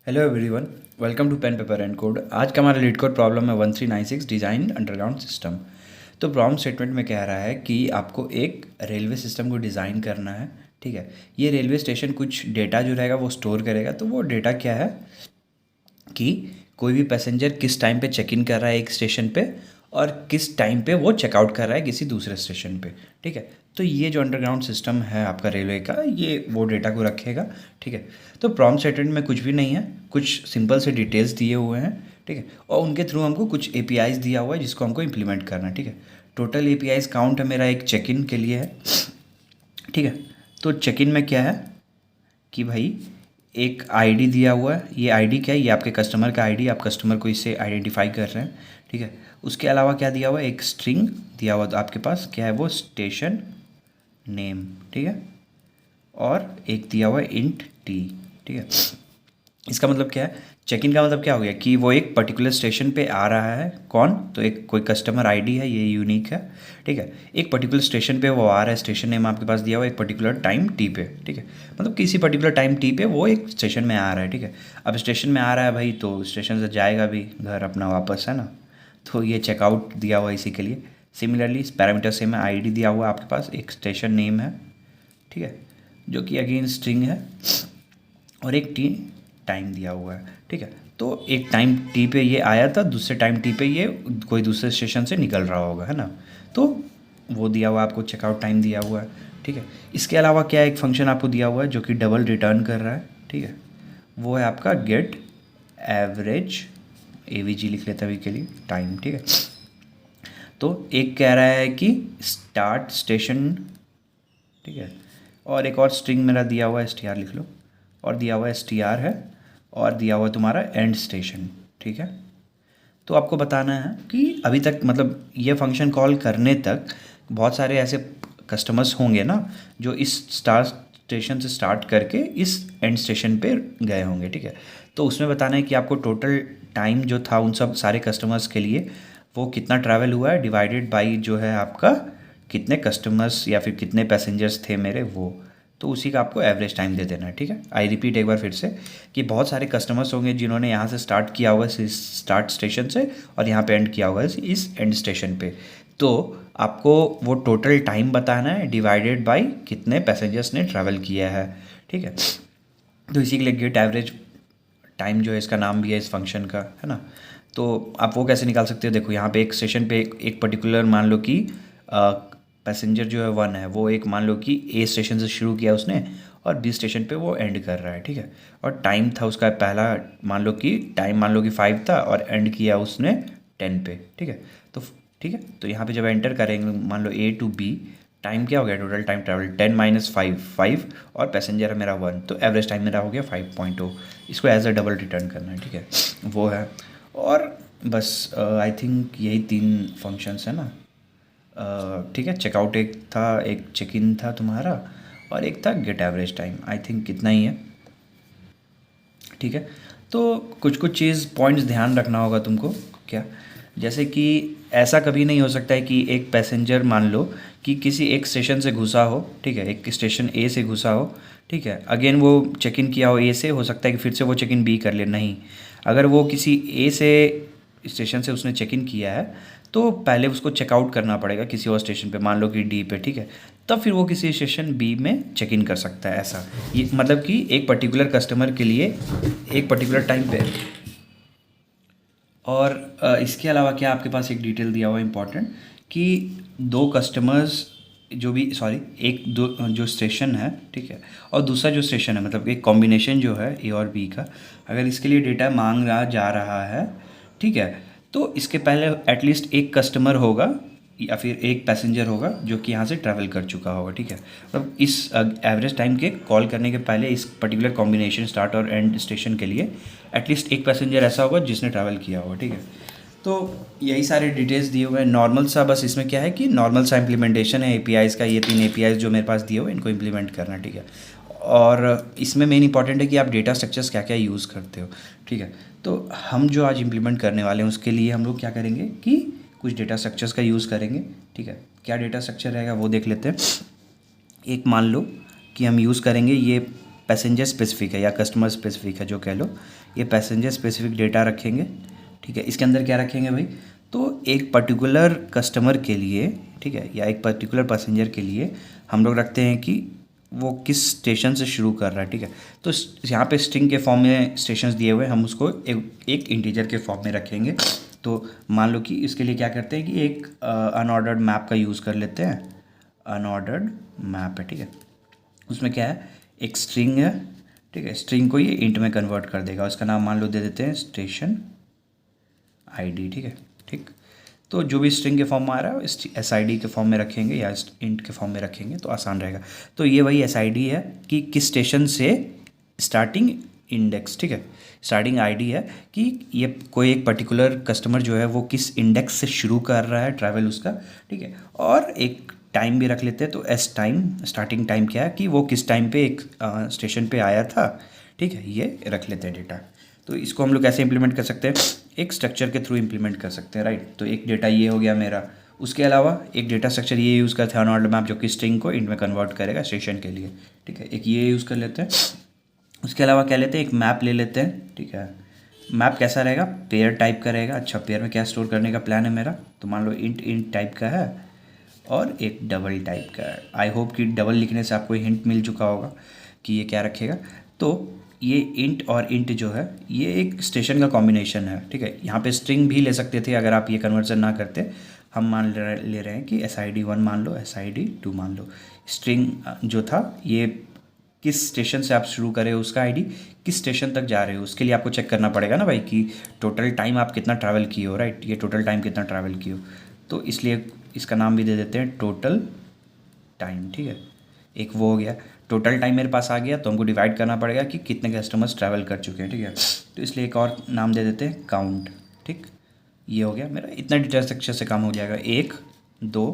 Hello everyone, welcome to pen paper and code. आज का हमारा लीड कोड प्रॉब्लम है 1396 डिज़ाइन अंडरग्राउंड सिस्टम। तो प्रॉब्लम स्टेटमेंट में कह रहा है कि आपको एक रेलवे सिस्टम को डिज़ाइन करना है। ठीक है, ये रेलवे स्टेशन कुछ डेटा जो रहेगा वो स्टोर करेगा। तो वो डेटा क्या है कि कोई भी पैसेंजर किस टाइम पे चेक इन कर रहा है एक स्टेशन पे और किस टाइम पे वो चेकआउट कर रहा है किसी दूसरे स्टेशन पे। ठीक है, तो ये जो अंडरग्राउंड सिस्टम है आपका रेलवे का, ये वो डेटा को रखेगा। ठीक है, तो प्रॉम्प्ट स्टेटमेंट में कुछ भी नहीं है, कुछ सिंपल से डिटेल्स दिए हुए हैं। ठीक है, और उनके थ्रू हमको कुछ एपीआईज दिया हुआ है जिसको हमको इम्प्लीमेंट करना है। ठीक है, टोटल एपीआईज काउंट है मेरा एक चेक इन के लिए है। ठीक है, तो चेक इन में क्या है कि भाई एक आईडी दिया हुआ है। ये आईडी क्या है? ये आपके कस्टमर का आईडी, आप कस्टमर को इससे आइडेंटिफाई कर रहे हैं। ठीक है, उसके अलावा क्या दिया हुआ है? एक स्ट्रिंग दिया हुआ। तो आपके पास क्या है? वो स्टेशन नेम। ठीक है, और एक दिया हुआ है इंट टी। ठीक है, इसका मतलब क्या है? चेक इन का मतलब क्या हो गया कि वो एक पर्टिकुलर स्टेशन पे आ रहा है। कौन? तो एक कोई कस्टमर आईडी है, ये यूनिक है। ठीक है, एक पर्टिकुलर स्टेशन पे वो आ रहा है, स्टेशन नेम आपके पास दिया हुआ है एक पर्टिकुलर टाइम टी पे। ठीक है, मतलब किसी पर्टिकुलर टाइम टी पे वो एक स्टेशन में आ रहा है। ठीक है, अब स्टेशन में आ रहा है भाई, तो स्टेशन से जाएगा भी घर अपना वापस, है ना। तो ये चेकआउट दिया हुआ है इसी के लिए। सिमिलरली पैरामीटर सेम है, आईडी दिया हुआ है आपके पास, एक स्टेशन नेम है। ठीक है, जो कि अगेन स्ट्रिंग है, और एक टी टाइम दिया हुआ है। ठीक है, तो एक टाइम टी पे ये आया था, दूसरे टाइम टी पे ये कोई दूसरे स्टेशन से निकल रहा होगा, है ना। तो वो दिया हुआ है आपको, चेकआउट टाइम दिया हुआ है। ठीक है, इसके अलावा क्या एक फंक्शन आपको दिया हुआ है जो कि डबल रिटर्न कर रहा है। ठीक है, वो है आपका गेट एवरेज, एवीजी लिख लेते हैं अभी के लिए, टाइम। ठीक है, तो एक कह रहा है कि स्टार्ट स्टेशन। ठीक है, और एक और स्ट्रिंग मेरा दिया हुआ है, एस टी आर लिख लो, और दिया हुआ एस टी आर है, और दिया हुआ तुम्हारा एंड स्टेशन। ठीक है, तो आपको बताना है कि अभी तक मतलब ये फंक्शन कॉल करने तक बहुत सारे ऐसे कस्टमर्स होंगे ना जो इस स्टार्ट स्टेशन से स्टार्ट करके इस एंड स्टेशन पे गए होंगे। ठीक है, तो उसमें बताना है कि आपको टोटल टाइम जो था उन सब सारे कस्टमर्स के लिए वो कितना ट्रैवल हुआ है, डिवाइडेड बाई जो है आपका कितने कस्टमर्स या फिर कितने पैसेंजर्स थे मेरे वो। तो उसी का आपको एवरेज टाइम दे देना है। ठीक है, आई रिपीट एक बार फिर से कि बहुत सारे कस्टमर्स होंगे जिन्होंने यहाँ से स्टार्ट किया हुआ है इस स्टार्ट स्टेशन से, और यहाँ पे एंड किया हुआ है इस एंड स्टेशन पे। तो आपको वो टोटल टाइम बताना है डिवाइडेड बाय कितने पैसेंजर्स ने ट्रैवल किया है। ठीक है, तो इसी के लिए गेट एवरेज टाइम जो है इसका नाम भी है इस फंक्शन का, है ना। तो आप वो कैसे निकाल सकते हो? देखो यहाँ पे एक स्टेशन पे एक पर्टिकुलर मान लो कि पैसेंजर जो है 1 है, वो एक मान लो कि ए स्टेशन से शुरू किया उसने और बी स्टेशन पे वो एंड कर रहा है। ठीक है, और टाइम था उसका पहला, मान लो कि 5 था और एंड किया उसने 10 पे। ठीक है, तो ठीक है, तो यहाँ पे जब एंटर करेंगे मान लो ए टू बी, टाइम क्या हो गया? टोटल टाइम ट्रैवल 10 माइनस 5 और पैसेंजर है मेरा 1, तो एवरेज टाइम मेरा हो गया 5.0। इसको एज अ डबल रिटर्न करना है। ठीक है, वो है। और बस आई थिंक यही 3 फंक्शंस है ना। ठीक है, चेकआउट एक था, एक चेक इन था तुम्हारा, और एक था get average time. I think कितना ही है। ठीक है, तो कुछ कुछ चीज़ पॉइंट्स ध्यान रखना होगा तुमको। क्या? जैसे कि ऐसा कभी नहीं हो सकता है कि एक पैसेंजर मान लो कि किसी एक स्टेशन से घुसा हो। ठीक है, एक स्टेशन ए से घुसा हो। ठीक है, अगेन वो चेक इन किया हो ए से, हो सकता है कि फिर से वो चेक इन बी कर ले। नहीं, अगर वो किसी ए से स्टेशन से उसने चेक इन किया है तो पहले उसको चेकआउट करना पड़ेगा किसी और स्टेशन पे, मान लो कि डी पे। ठीक है, तब फिर वो किसी स्टेशन बी में चेक इन कर सकता है। ऐसा ये मतलब कि एक पर्टिकुलर कस्टमर के लिए एक पर्टिकुलर टाइम पे। और इसके अलावा क्या आपके पास एक डिटेल दिया हुआ है इम्पॉर्टेंट कि दो कस्टमर्स जो भी सॉरी एक दो जो स्टेशन है, ठीक है, और दूसरा जो स्टेशन है, मतलब एक कॉम्बिनेशन जो है ए और बी का, अगर इसके लिए डेटा मांग रहा जा रहा है, ठीक है, तो इसके पहले एटलीस्ट एक कस्टमर होगा या फिर एक पैसेंजर होगा जो कि यहाँ से ट्रैवल कर चुका होगा। ठीक है, मतलब इस एवरेज टाइम के कॉल करने के पहले इस पर्टिकुलर कॉम्बिनेशन स्टार्ट और एंड स्टेशन के लिए एटलीस्ट एक पैसेंजर ऐसा होगा जिसने ट्रैवल किया होगा। ठीक है, तो यही सारे डिटेल्स दिए हुए हैं। नॉर्मल सा बस इसमें क्या है कि नॉर्मल सा इम्प्लीमेंटेशन है एपीआईज़ का। ये 3 एपीआईज़ जो मेरे पास दिए हुए हैं इनको इम्प्लीमेंट करना। ठीक है, और इसमें मेन इंपॉर्टेंट है कि आप डेटा स्ट्रक्चर्स क्या क्या यूज़ करते हो। ठीक है, तो हम जो आज इम्प्लीमेंट करने वाले हैं उसके लिए हम लोग क्या करेंगे कि कुछ डेटा स्ट्रक्चर्स का यूज़ करेंगे। ठीक है, क्या डेटा स्ट्रक्चर रहेगा वो देख लेते हैं। एक मान लो कि हम यूज़ करेंगे ये पैसेंजर स्पेसिफिक है या कस्टमर स्पेसिफिक है जो कह लो, ये पैसेंजर स्पेसिफिक डेटा रखेंगे। ठीक है, इसके अंदर क्या रखेंगे भाई, तो एक पर्टिकुलर कस्टमर के लिए, ठीक है, या एक पर्टिकुलर पैसेंजर के लिए हम लोग रखते हैं कि वो किस स्टेशन से शुरू कर रहा है। ठीक है, तो यहाँ पे स्ट्रिंग के फॉर्म में स्टेशंस दिए हुए हैं, हम उसको एक इंटीजर के फॉर्म में रखेंगे। तो मान लो कि इसके लिए क्या करते हैं कि एक अनऑर्डर्ड मैप का यूज़ कर लेते हैं। अनऑर्डर्ड मैप है, ठीक है, उसमें क्या है, एक स्ट्रिंग है। ठीक है, स्ट्रिंग को ये इंट में कन्वर्ट कर देगा, उसका नाम मान लो दे देते हैं स्टेशन आईडी। ठीक है, ठीक, तो जो भी स्ट्रिंग के फॉर्म में आ रहा है SID के फॉर्म में रखेंगे या इंट के फॉर्म में रखेंगे तो आसान रहेगा। तो ये वही SID है कि किस स्टेशन से स्टार्टिंग इंडेक्स, ठीक है, स्टार्टिंग आईडी है कि ये कोई एक पर्टिकुलर कस्टमर जो है वो किस इंडेक्स से शुरू कर रहा है ट्रैवल उसका। ठीक है, और एक टाइम भी रख लेते हैं, तो S टाइम, स्टार्टिंग टाइम क्या है कि वो किस टाइम पे एक स्टेशन पे आया था। ठीक है, ये रख लेते हैं डेटा। तो इसको हम लोग कैसे इंप्लीमेंट कर सकते हैं, एक स्ट्रक्चर के थ्रू इंप्लीमेंट कर सकते हैं, राइट। तो एक डेटा ये हो गया मेरा, उसके अलावा एक डेटा स्ट्रक्चर ये यूज़ करते हैं अनऑर्डर्ड मैप, जो कि स्ट्रिंग को इंट में कन्वर्ट करेगा स्टेशन के लिए। ठीक है, एक ये यूज़ कर लेते हैं। उसके अलावा क्या लेते हैं, एक मैप ले लेते हैं। ठीक है, मैप कैसा रहेगा, पेयर टाइप का रहेगा। अच्छा, पेयर में क्या स्टोर करने का प्लान है मेरा, तो मान लो इंट टाइप का है और एक डबल टाइप का है। आई होप कि डबल लिखने से आपको हिंट मिल चुका होगा कि ये क्या रखेगा। तो ये इंट और इंट जो है ये एक स्टेशन का कॉम्बिनेशन है। ठीक है, यहाँ पे स्ट्रिंग भी ले सकते थे अगर आप ये कन्वर्जन ना करते। हम ले रहे हैं कि SID1 मान लो, SID2 मान लो। स्ट्रिंग जो था ये किस स्टेशन से आप शुरू करें, उसका आईडी किस स्टेशन तक जा रहे हो उसके लिए आपको चेक करना पड़ेगा ना भाई कि टोटल टाइम आप कितना ट्रैवल किए हो, राइट। ये टोटल टाइम कितना ट्रैवल किए हो, तो इसलिए इसका नाम भी दे देते हैं टोटल टाइम। ठीक है, एक वो हो गया, टोटल टाइम मेरे पास आ गया, तो हमको डिवाइड करना पड़ेगा कि कितने कस्टमर्स ट्रैवल कर चुके हैं। ठीक है, तो इसलिए एक और नाम दे देते हैं काउंट। ठीक, ये हो गया मेरा, इतना डेटा स्ट्रक्चर से काम हो जाएगा, 1 2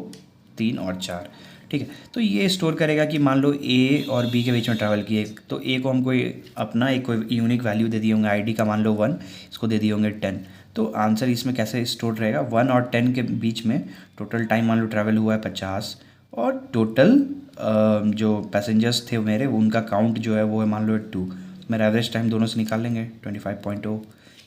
3 और 4। ठीक है, तो ये स्टोर करेगा कि मान लो A और B के बीच में ट्रैवल किए, तो A को हम कोई अपना एक कोई यूनिक वैल्यू दे दिए होंगे, आईडी का मान लो 1, इसको दे दिए होंगे 10। तो आंसर इसमें कैसे स्टोर रहेगा, 1 और 10 के बीच में टोटल टाइम मान लो ट्रैवल हुआ है 50, और टोटल जो पैसेंजर्स थे मेरे उनका काउंट जो है वो है मान लो 2। मेरा एवरेज टाइम दोनों से निकाल लेंगे 25.0,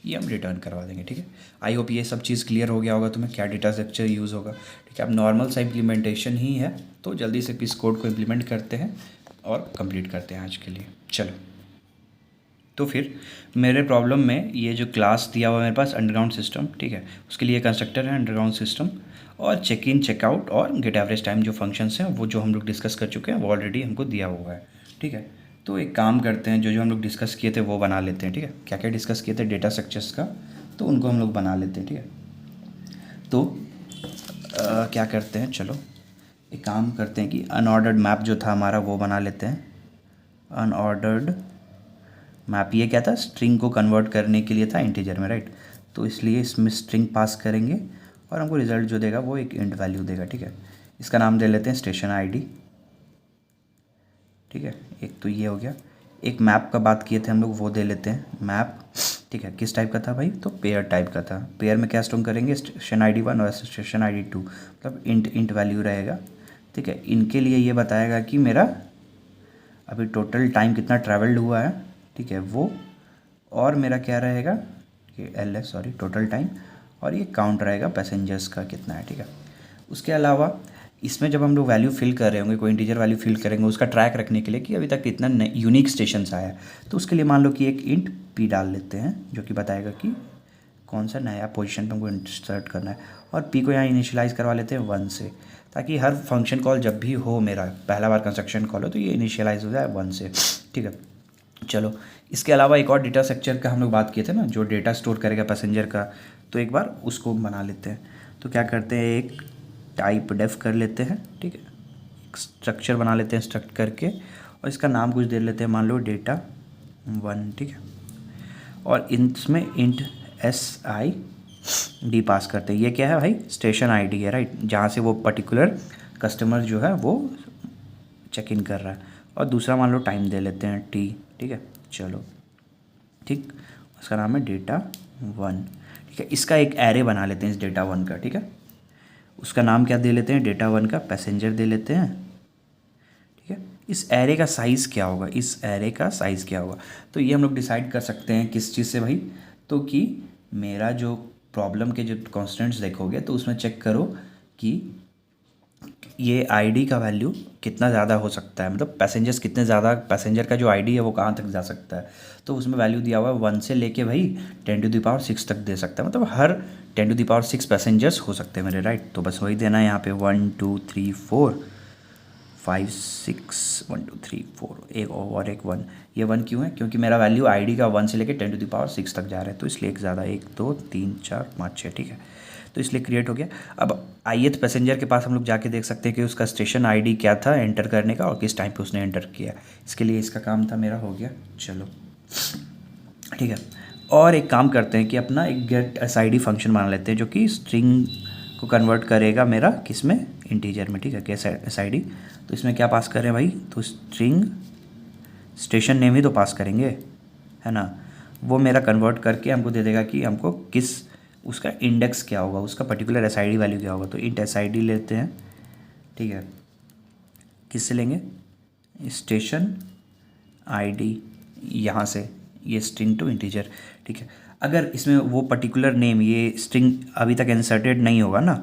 ये हम रिटर्न करवा देंगे। ठीक है, आई होप ये सब चीज़ क्लियर हो गया होगा तुम्हें, क्या डेटा स्ट्रक्चर यूज़ होगा। ठीक है, अब नॉर्मल सा इम्प्लीमेंटेशन ही है, तो जल्दी से इस कोड को इम्प्लीमेंट करते हैं और कंप्लीट करते हैं आज के लिए। चलो, तो फिर मेरे प्रॉब्लम में ये जो क्लास दिया हुआ है मेरे पास अंडरग्राउंड सिस्टम, ठीक है, उसके लिए कंस्ट्रक्टर है अंडरग्राउंड सिस्टम, और चेक इन चेकआउट और गेट एवरेज टाइम जो फंक्शंस हैं वो जो हम लोग डिस्कस कर चुके हैं वो ऑलरेडी हमको दिया हुआ है। ठीक है, तो एक काम करते हैं, जो जो हम लोग डिस्कस किए थे वो बना लेते हैं। ठीक है, क्या क्या डिस्कस किए थे डेटा स्ट्रक्चर्स का, तो उनको हम लोग बना लेते हैं। ठीक है, तो क्या करते हैं, चलो एक काम करते हैं कि अनऑर्डर्ड मैप जो था हमारा वो बना लेते हैं। अनऑर्डर्ड मैप ये क्या था, स्ट्रिंग को कन्वर्ट करने के लिए था इंटीजर में, राइट। तो इसलिए इसमें स्ट्रिंग पास करेंगे और हमको रिजल्ट जो देगा वो एक इंट वैल्यू देगा। ठीक है, इसका नाम दे लेते हैं स्टेशन आईडी। ठीक है, एक तो ये हो गया। एक मैप का बात किए थे हम लोग, वो दे लेते हैं मैप। ठीक है, किस टाइप का था भाई, तो पेयर टाइप का था। पेयर में क्या स्टोर करेंगे, स्टेशन ID1 और स्टेशन ID2, मतलब इंट वैल्यू रहेगा। ठीक है, इनके लिए ये बताएगा कि मेरा अभी टोटल टाइम कितना ट्रैवल्ड हुआ है। ठीक है, वो, और मेरा क्या रहेगा कि LS, सॉरी, टोटल टाइम, और ये काउंट रहेगा पैसेंजर्स का कितना है। ठीक है, उसके अलावा इसमें जब हम लोग वैल्यू फिल कर रहे होंगे, कोई इंटीजर वैल्यू फिल करेंगे उसका ट्रैक रखने के लिए कि अभी तक कितना यूनिक स्टेशंस आया है, तो उसके लिए मान लो कि एक इंट P डाल लेते हैं जो कि बताएगा कि कौन सा नया पोजीशन पे हमको इंसर्ट करना है, और P को यहाँ इनिशियलाइज़ करवा लेते हैं 1 से, ताकि हर फंक्शन कॉल जब भी हो, मेरा पहला बार कंस्ट्रक्शन कॉल हो, तो ये इनिशियलाइज़ हो जाए 1 से। ठीक है, चलो इसके अलावा एक और डेटा स्ट्रक्चर का हम लोग बात किए थे ना, जो डेटा स्टोर करेगा पैसेंजर का, तो एक बार उसको बना लेते हैं। तो क्या करते हैं, एक टाइप डेफ कर लेते हैं। ठीक है, एक स्ट्रक्चर बना लेते हैं स्ट्रक्ट करके, और इसका नाम कुछ दे लेते हैं, मान लो data1। ठीक है, और इसमें इंट SID पास करते हैं। ये क्या है भाई, स्टेशन आईडी है, राइट, जहाँ से वो पर्टिकुलर कस्टमर जो है वो चेक इन कर रहा है, और दूसरा मान लो टाइम दे लेते हैं T। ठीक है, चलो ठीक, उसका नाम है data1। ठीक है, इसका एक एरे बना लेते हैं इस data1 का। ठीक है, उसका नाम क्या दे लेते हैं, data1 का पैसेंजर दे लेते हैं। ठीक है, इस एरे का साइज़ क्या होगा, इस एरे का साइज़ क्या होगा। तो ये हम लोग डिसाइड कर सकते हैं किस चीज़ से भाई, तो कि मेरा जो प्रॉब्लम के जो कॉन्स्टेंट्स देखोगे तो उसमें चेक करो कि ये आईडी का वैल्यू कितना ज़्यादा हो सकता है, मतलब पैसेंजर्स कितने ज़्यादा, पैसेंजर का जो आईडी है वो कहाँ तक जा सकता है। तो उसमें वैल्यू दिया हुआ है 1 से लेके भाई 10⁶ तक दे सकता है, मतलब हर 10⁶ पैसेंजर्स हो सकते हैं मेरे, राइट। तो बस वही देना है यहाँ पे 1 2 3 4 5 6 1 2 3 4 एक और एक 1। ये 1 क्यों है, क्योंकि मेरा वैल्यू आईडी का 1 से लेके 10⁶ तक जा रहा है, तो इसलिए एक ज़्यादा 1 2 3 4 5 6, ठीक है। तो इसलिए क्रिएट हो गया। अब ith पैसेंजर के पास हम लोग जाके देख सकते हैं कि उसका स्टेशन आईडी क्या था एंटर करने का और किस टाइम पे उसने एंटर किया। इसके लिए इसका काम था मेरा हो गया, चलो ठीक है। और एक काम करते हैं कि अपना एक गेट एसआईडी फंक्शन बना लेते हैं जो कि स्ट्रिंग को कन्वर्ट करेगा मेरा किस में, इंटीजर में, ठीक है, गेट एसआईडी। तो इसमें क्या पास करें भाई, तो स्ट्रिंग स्टेशन नेम ही तो पास करेंगे, है ना। वो मेरा कन्वर्ट करके हमको दे देगा कि हमको किस, उसका इंडेक्स क्या होगा, उसका पर्टिकुलर एसआईडी वैल्यू क्या होगा। तो इंट एसआईडी लेते हैं, ठीक है। किससे लेंगे, स्टेशन आईडी, यहाँ से ये स्ट्रिंग टू इंटीजर, ठीक है। अगर इसमें वो पर्टिकुलर नेम, ये स्ट्रिंग अभी तक इंसर्टेड नहीं होगा ना,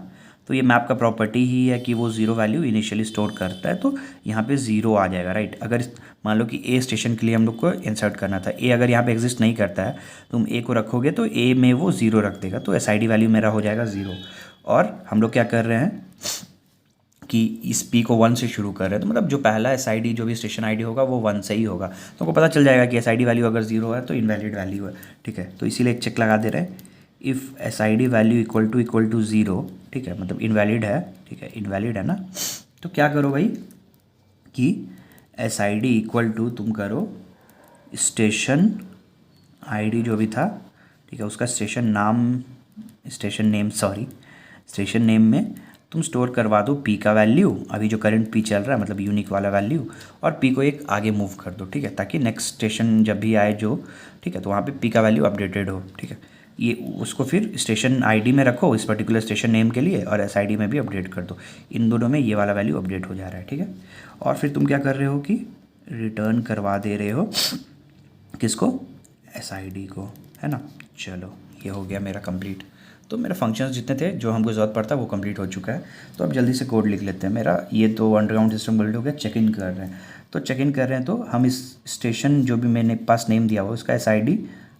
तो ये मैप का प्रॉपर्टी ही है कि वो ज़ीरो वैल्यू इनिशियली स्टोर करता है, तो यहाँ पे ज़ीरो आ जाएगा, राइट। अगर मान लो कि ए स्टेशन के लिए हम लोग को इंसर्ट करना था, ए अगर यहाँ पे एग्जिस्ट नहीं करता है, तुम ए को रखोगे तो ए में वो ज़ीरो रख देगा, तो एसआईडी वैल्यू मेरा हो जाएगा ज़ीरो। और हम लोग क्या कर रहे हैं कि इस पी को 1 से शुरू कर रहे हैं, तो मतलब जो पहला एसआईडी जो भी स्टेशन आईडी होगा वो 1 से ही होगा, तो हमको पता चल जाएगा कि एसआईडी वैल्यू अगर 0 है तो इनवैलिड वैल्यू है, ठीक है। तो इसीलिए एक चेक लगा दे रहे हैं, if SID value equal to 0, ठीक है, मतलब इनवैलिड है, ठीक है, इनवैलिड है ना। तो क्या करो भाई कि एसआईडी इक्वल टू तुम करो स्टेशन आईडी जो भी था, ठीक है, उसका स्टेशन नेम में तुम स्टोर करवा दो पी का वैल्यू, अभी जो करंट पी चल रहा है मतलब यूनिक वाला वैल्यू, और पी को एक आगे मूव कर दो, ठीक है, ताकि नेक्स्ट स्टेशन जब भी आए जो, ठीक है, तो वहाँ पे पी का वैल्यू अपडेटेड हो, ठीक है। ये उसको फिर स्टेशन आईडी में रखो इस पर्टिकुलर स्टेशन नेम के लिए, और एसआईडी में भी अपडेट कर दो, इन दोनों में ये वाला वैल्यू अपडेट हो जा रहा है, ठीक है। और फिर तुम क्या कर रहे हो कि रिटर्न करवा दे रहे हो किसको, एसआईडी को, है ना। चलो ये हो गया मेरा कंप्लीट। तो मेरे फंक्शंस जितने थे जो हमको ज़रूरत पड़ता है वो कंप्लीट हो चुका है। तो अब जल्दी से कोड लिख लेते हैं। मेरा ये तो अंडरग्राउंड सिस्टम बिल्ड हो गया, चेक इन कर रहे हैं। तो चेक इन कर रहे हैं तो हम इस स्टेशन जो भी मैंने पास नेम दिया हुआ उसका एसआईडी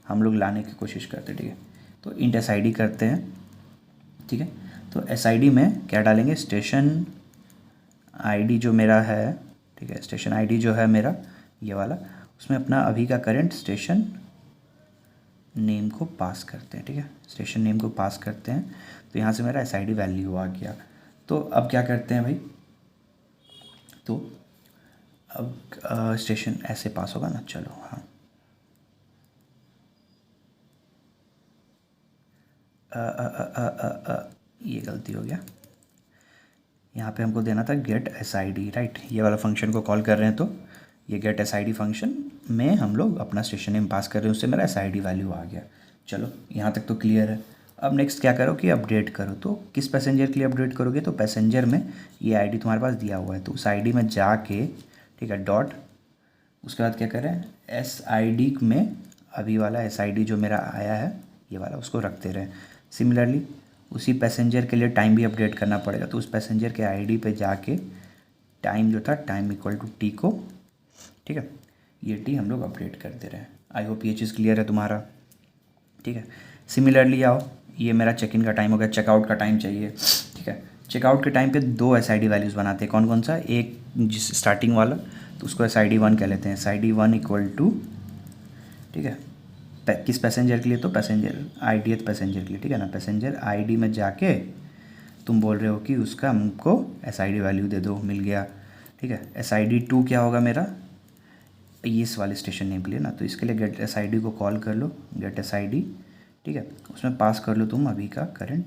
हम लोग लाने की कोशिश करते हैं, ठीक है। तो इंट एसआईडी करते हैं, ठीक है। तो एसआईडी में क्या डालेंगे, स्टेशन आईडी जो मेरा है, ठीक है, स्टेशन आईडी जो है मेरा ये वाला, उसमें अपना अभी का करंट स्टेशन नेम को पास करते हैं, ठीक है, स्टेशन नेम को पास करते हैं। तो यहाँ से मेरा एसआईडी वैल्यू आ गया। तो अब क्या करते हैं भाई, तो अब स्टेशन ऐसे पास होगा ना, चलो हाँ, ये गलती हो गया, यहाँ पे हमको देना था गेट एसआईडी, राइट। ये वाला फंक्शन को कॉल कर रहे हैं, तो ये गेट एसआईडी फंक्शन में हम लोग अपना स्टेशन नेम पास कर रहे हैं, उससे मेरा एसआईडी वैल्यू आ गया। चलो यहाँ तक तो क्लियर है। अब नेक्स्ट क्या करो कि अपडेट करो। तो किस पैसेंजर के लिए अपडेट करोगे, तो पैसेंजर में ये आईडी तुम्हारे पास दिया हुआ है, तो उस आईडी में जाके, ठीक है, डॉट, उसके बाद क्या करें, एसआईडी में अभी वाला एसआईडी जो मेरा आया है ये वाला उसको रखते रहें। सिमिलरली उसी पैसेंजर के लिए टाइम भी अपडेट करना पड़ेगा, तो उस पैसेंजर के आईडी पे जाके टाइम जो था, टाइम इक्वल टू टी को, ठीक है, ये टी हम लोग अपडेट कर दे रहे हैं। आई होप ये चीज़ क्लियर है तुम्हारा, ठीक है। सिमिलरली आओ, ये मेरा चेक इन का टाइम हो गया, चेकआउट का टाइम चाहिए, ठीक है। चेकआउट के टाइम पे दो एसआईडी वैल्यूज़ बनाते हैं, कौन कौन सा, एक जिस स्टार्टिंग वाला, तो उसको एसआईडी 1 कह लेते हैं, एसआईडी 1 इक्वल टू, ठीक है, किस पैसेंजर के लिए, तो पैसेंजर आईडीएथ पैसेंजर के लिए, ठीक है ना। पैसेंजर आईडी में जाके तुम बोल रहे हो कि उसका हमको एसआईडी वैल्यू दे दो, मिल गया, ठीक है। एसआईडी 2 क्या होगा मेरा, इस वाले स्टेशन नेम के लिए ना, तो इसके लिए गेट एसआईडी को कॉल कर लो, गेट एसआईडी, ठीक है, उसमें पास कर लो तुम अभी का करंट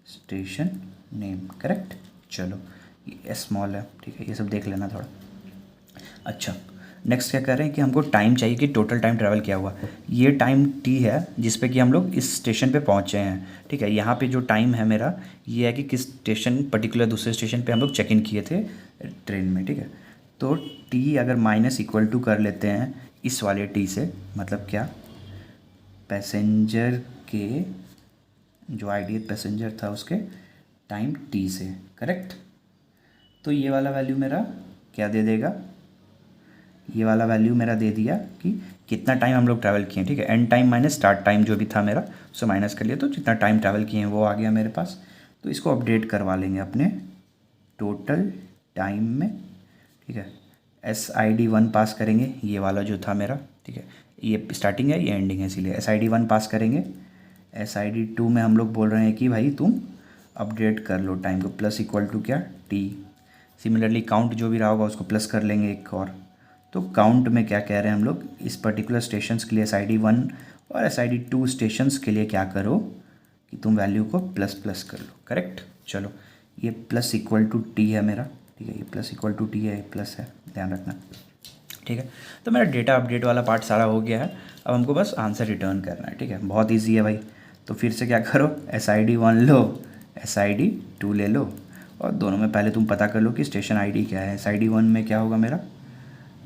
स्टेशन नेम, करेक्ट। चलो ये स्मॉल है, ठीक है, ये सब देख लेना थोड़ा। अच्छा, नेक्स्ट क्या कर रहे हैं कि हमको टाइम चाहिए कि टोटल टाइम ट्रैवल क्या हुआ। ये टाइम टी है जिस पे कि हम लोग इस स्टेशन पे पहुँचे हैं, ठीक है। यहाँ पे जो टाइम है मेरा ये है कि किस स्टेशन, पर्टिकुलर दूसरे स्टेशन पे हम लोग चेक इन किए थे ट्रेन में, ठीक है। तो टी अगर माइनस इक्वल टू कर लेते हैं इस वाले टी से, मतलब क्या, पैसेंजर के जो आइडियल पैसेंजर था उसके टाइम टी से, करेक्ट। तो ये वाला वैल्यू मेरा क्या दे देगा, ये वाला वैल्यू मेरा दे दिया कि कितना टाइम हम लोग ट्रैवल किए, ठीक है। And time minus start time जो भी था मेरा उसे माइनस कर लिया, तो जितना टाइम ट्रैवल किए हैं वो आ गया मेरे पास। तो इसको अपडेट करवा लेंगे अपने टोटल टाइम में, ठीक है। SID1 पास करेंगे, ये वाला जो था मेरा, ठीक है, ये स्टार्टिंग है ये एंडिंग है, इसीलिए SID1 पास करेंगे। SID2 में हम लोग बोल रहे हैं कि भाई तुम अपडेट कर लो टाइम को, प्लस इक्वल टू क्या, टी। सिमिलरली काउंट जो भी रहा होगा उसको प्लस कर लेंगे एक और। तो काउंट में क्या कह रहे हैं हम लोग, इस पर्टिकुलर स्टेशंस के लिए SID1 और SID2 स्टेशंस के लिए क्या करो कि तुम वैल्यू को प्लस प्लस कर लो, करेक्ट। चलो ये प्लस इक्वल टू टी है मेरा, ठीक है, ये प्लस इक्वल टू टी है, ये प्लस है, ध्यान रखना, ठीक है। तो मेरा डेटा अपडेट वाला पार्ट सारा हो गया है, अब हमको बस आंसर रिटर्न करना है, ठीक है। बहुत ईजी है भाई। तो फिर से क्या करो, SID1 लो, SID2 ले लो, और दोनों में पहले तुम पता कर लो कि स्टेशन ID क्या है। SID1 में क्या होगा मेरा,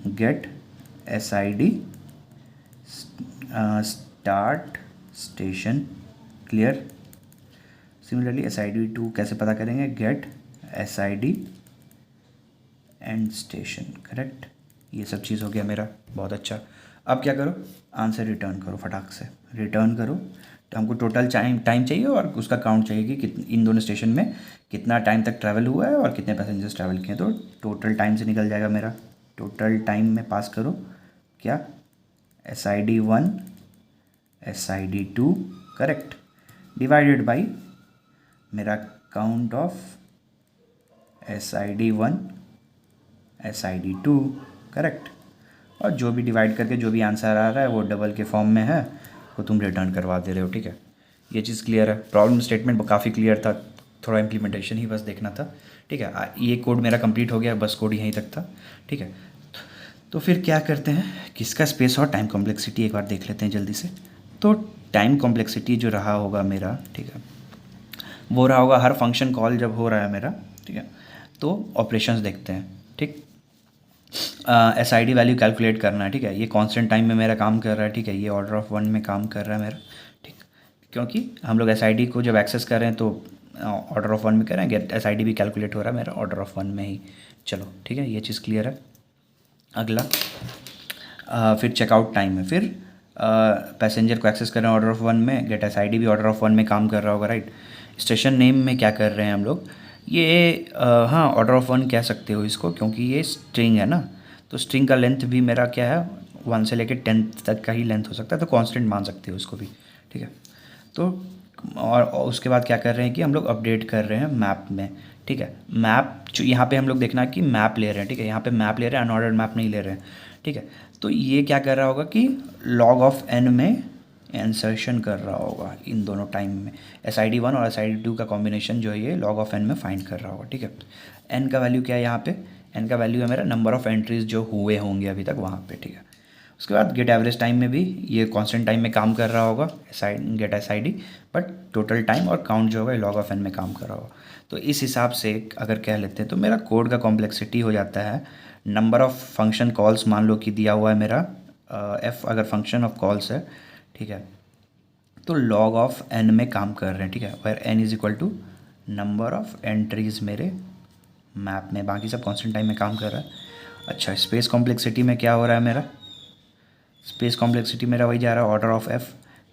get SID start station, clear. Similarly SID2 कैसे पता करेंगे, get SID end station, correct. ये सब चीज़ हो गया मेरा, बहुत अच्छा। अब क्या करो, आंसर रिटर्न करो, फटाक से रिटर्न करो। तो हमको टोटल टाइम चाहिए और उसका काउंट चाहिए कि इन दोनों स्टेशन में कितना टाइम तक ट्रैवल हुआ है और कितने पैसेंजर्स ट्रैवल किए। तो टोटल टाइम से निकल जाएगा मेरा, टोटल टाइम में पास करो क्या, SID1 SID2, correct, divided by मेरा count of SID1 SID2, correct. और जो भी डिवाइड करके जो भी आंसर आ रहा है वो डबल के फॉर्म में है, वो तुम रिटर्न करवा दे रहे हो, ठीक है। ये चीज़ क्लियर है, प्रॉब्लम स्टेटमेंट काफ़ी क्लियर था, थोड़ा इम्प्लीमेंटेशन ही बस देखना था, ठीक है। ये कोड मेरा कंप्लीट हो गया, बस कोड यहीं तक था, ठीक है। तो फिर क्या करते हैं, किसका स्पेस और टाइम कॉम्प्लेक्सिटी एक बार देख लेते हैं जल्दी से। तो टाइम कॉम्प्लेक्सिटी जो रहा होगा मेरा, ठीक है, वो रहा होगा हर फंक्शन कॉल जब हो रहा है मेरा, ठीक है। तो ऑपरेशंस देखते हैं, ठीक। SID वैल्यू कैलकुलेट करना है, ठीक है। ये कांस्टेंट टाइम में मेरा काम कर रहा है, ठीक है, ये ऑर्डर ऑफ 1 में काम कर रहा है मेरा, ठीक। क्योंकि हम लोग SID को जब एक्सेस कर रहे हैं तो ऑर्डर ऑफ 1 में कर रहे हैं, SID भी कैलकुलेट हो रहा है मेरा ऑर्डर ऑफ 1 में ही। चलो ठीक है, ये चीज़ क्लियर है। अगला फिर चेकआउट टाइम है, फिर पैसेंजर को एक्सेस कर रहे हैं ऑर्डर ऑफ 1 में, गेट SID भी ऑर्डर ऑफ 1 में काम कर रहा होगा, राइट। स्टेशन नेम में क्या कर रहे हैं हम लोग, ये हाँ ऑर्डर ऑफ 1 कह सकते हो इसको, क्योंकि ये स्ट्रिंग है ना। तो स्ट्रिंग का लेंथ भी मेरा क्या है, 1 से लेकर 10 तक का ही लेंथ हो सकता है, तो कांस्टेंट मान सकते हो उसको भी, ठीक है। तो और उसके बाद क्या कर रहे हैं कि हम लोग अपडेट कर रहे हैं मैप में, ठीक है। मैप जो यहाँ पे हम लोग देखना कि मैप ले रहे हैं, ठीक है, यहाँ पे मैप ले रहे हैं, अनऑर्डर्ड मैप नहीं ले रहे हैं, ठीक है। तो ये क्या कर रहा होगा कि log ऑफ n में इंसर्शन कर रहा होगा इन दोनों टाइम में, SID1 और SID2 का कॉम्बिनेशन जो है ये log ऑफ n में फाइंड कर रहा होगा, ठीक है। n का वैल्यू क्या है यहाँ पे, n का वैल्यू है मेरा नंबर ऑफ़ एंट्रीज जो हुए होंगे अभी तक वहाँ पे, ठीक है। उसके बाद गेट एवरेज टाइम में भी ये कांस्टेंट टाइम में काम कर रहा होगा, get SID, but total time और काउंट जो होगा log ऑफ n में काम कर रहा होगा। तो इस हिसाब से अगर कह लेते हैं तो मेरा कोड का कॉम्प्लेक्सिटी हो जाता है, नंबर ऑफ़ फंक्शन कॉल्स मान लो कि दिया हुआ है मेरा f अगर फंक्शन ऑफ कॉल्स है, ठीक है, तो log ऑफ n में काम कर रहे हैं, ठीक है, where n is equal to number of entries मेरे मैप में, बाकी सब कांस्टेंट टाइम में काम कर रहा है। अच्छा, स्पेस कॉम्प्लेक्सिटी में क्या हो रहा है मेरा, स्पेस कॉम्प्लेक्सिटी मेरा वही जा रहा है ऑर्डर ऑफ f,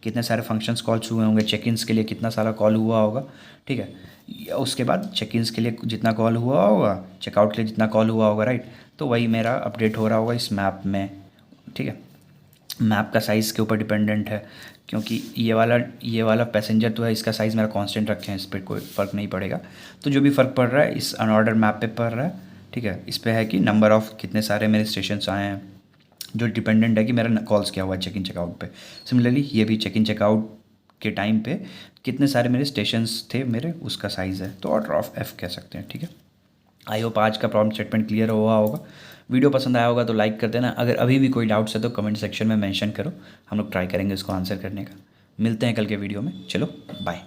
कितने सारे फंक्शंस कॉल्स हुए होंगे, चेक इन्स के लिए कितना सारा कॉल हुआ होगा, ठीक है। उसके बाद चेक इन्स के लिए जितना कॉल हुआ होगा, चेकआउट के लिए जितना कॉल हुआ होगा, राइट। तो वही मेरा अपडेट हो रहा होगा इस मैप में, ठीक है। मैप का साइज़ के ऊपर डिपेंडेंट है, क्योंकि ये वाला पैसेंजर तो है, इसका साइज़ मेरा कांस्टेंट रखे हैं, इस पर कोई फ़र्क नहीं पड़ेगा। तो जो भी फ़र्क पड़ रहा है इस अनऑर्डर मैप पे पड़ रहा है, ठीक है। इस पे है कि नंबर ऑफ़ कितने सारे मेरे स्टेशंस आए हैं, जो डिपेंडेंट है कि मेरा कॉल्स क्या हुआ है चेक इन चेकआउट पे। सिमिलरली ये भी चेक इन चेकआउट के टाइम पे कितने सारे मेरे स्टेशंस थे मेरे, उसका साइज़ है, तो ऑर्डर ऑफ f कह सकते हैं, ठीक है। आई होप आज का प्रॉब्लम स्टेटमेंट क्लियर हुआ होगा। वीडियो पसंद आया होगा तो लाइक कर देना, अगर अभी भी कोई डाउट्स है तो कमेंट सेक्शन में मेंशन करो, हम लोग ट्राई करेंगे इसको आंसर करने का। मिलते हैं कल के वीडियो में, चलो बाय।